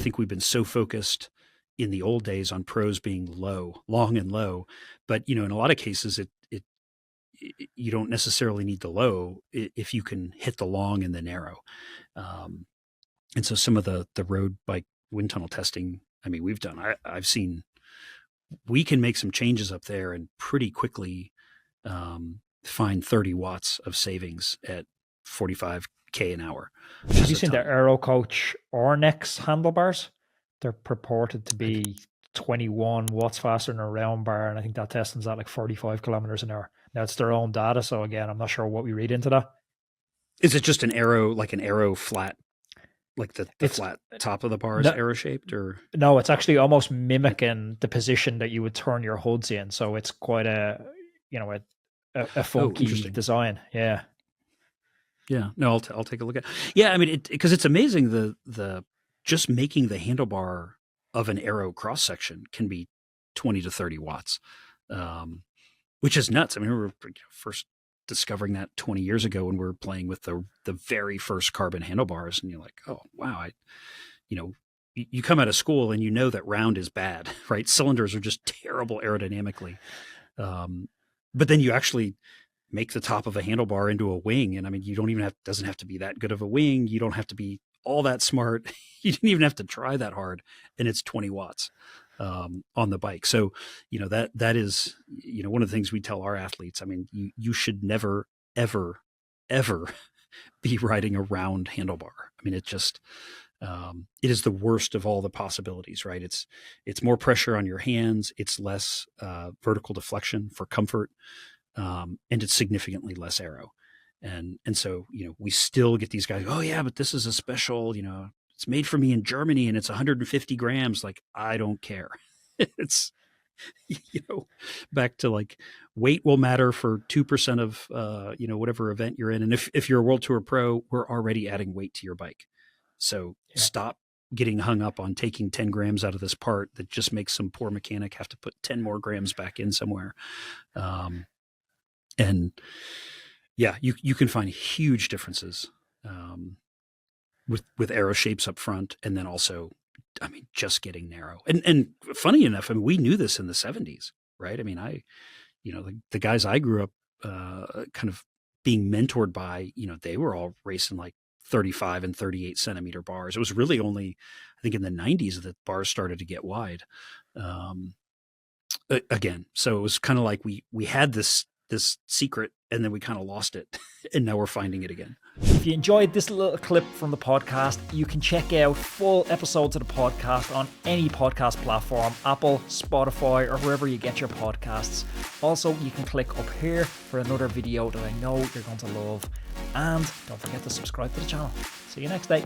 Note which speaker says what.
Speaker 1: think we've been so focused in the old days on pros being long and low, but in a lot of cases, you don't necessarily need the low if you can hit the long and the narrow. And so some of the road bike wind tunnel testing, we've done, I've seen, we can make some changes up there and pretty quickly find 30 watts of savings at 45K an hour.
Speaker 2: Have you seen the Aero Coach Ornex handlebars? They're purported to be 21 watts faster than a round bar, and I think that testing's at like 45 kilometers an hour. Now it's their own data, so again, I'm not sure what we read into that.
Speaker 1: Is it just an arrow flat, like the flat top of the bar is arrow shaped, or
Speaker 2: no? It's actually almost mimicking the position that you would turn your hoods in, so it's quite a funky design. Yeah.
Speaker 1: No, I'll take a look at. Yeah, because it's amazing the just making the handlebar of an arrow cross section can be 20 to 30 watts, which is nuts. We were first discovering that 20 years ago when we were playing with the very first carbon handlebars, and you're like, oh wow, you come out of school and that round is bad, right? Cylinders are just terrible aerodynamically, but then you actually make the top of a handlebar into a wing, and you don't even doesn't have to be that good of a wing. You don't have to be all that smart. You didn't even have to try that hard, and it's 20 watts on the bike. So, that is, one of the things we tell our athletes. You should never, ever, ever be riding a round handlebar. It just, it is the worst of all the possibilities, right? It's more pressure on your hands. It's less vertical deflection for comfort. And it's significantly less aero. And so, we still get these guys, oh yeah, but this is a special, it's made for me in Germany and it's 150 grams. Like, I don't care. It's, back to like weight will matter for 2% of, whatever event you're in. And if you're a World Tour pro, we're already adding weight to your bike. So stop getting hung up on taking 10 grams out of this part that just makes some poor mechanic have to put 10 more grams back in somewhere. And yeah, you can find huge differences with arrow shapes up front, and then also, just getting narrow. And funny enough, we knew this in the 70s, right? The guys I grew up kind of being mentored by, they were all racing like 35 and 38 centimeter bars. It was really only, I think, in the 90s that bars started to get wide again. So it was kind of like we had this secret, and then we kind of lost it, and now we're finding it again.
Speaker 2: If you enjoyed this little clip from the podcast, you can check out full episodes of the podcast on any podcast platform, Apple, Spotify, or wherever you get your podcasts. Also, you can click up here for another video that I know you're going to love. And don't forget to subscribe to the channel. See you next day.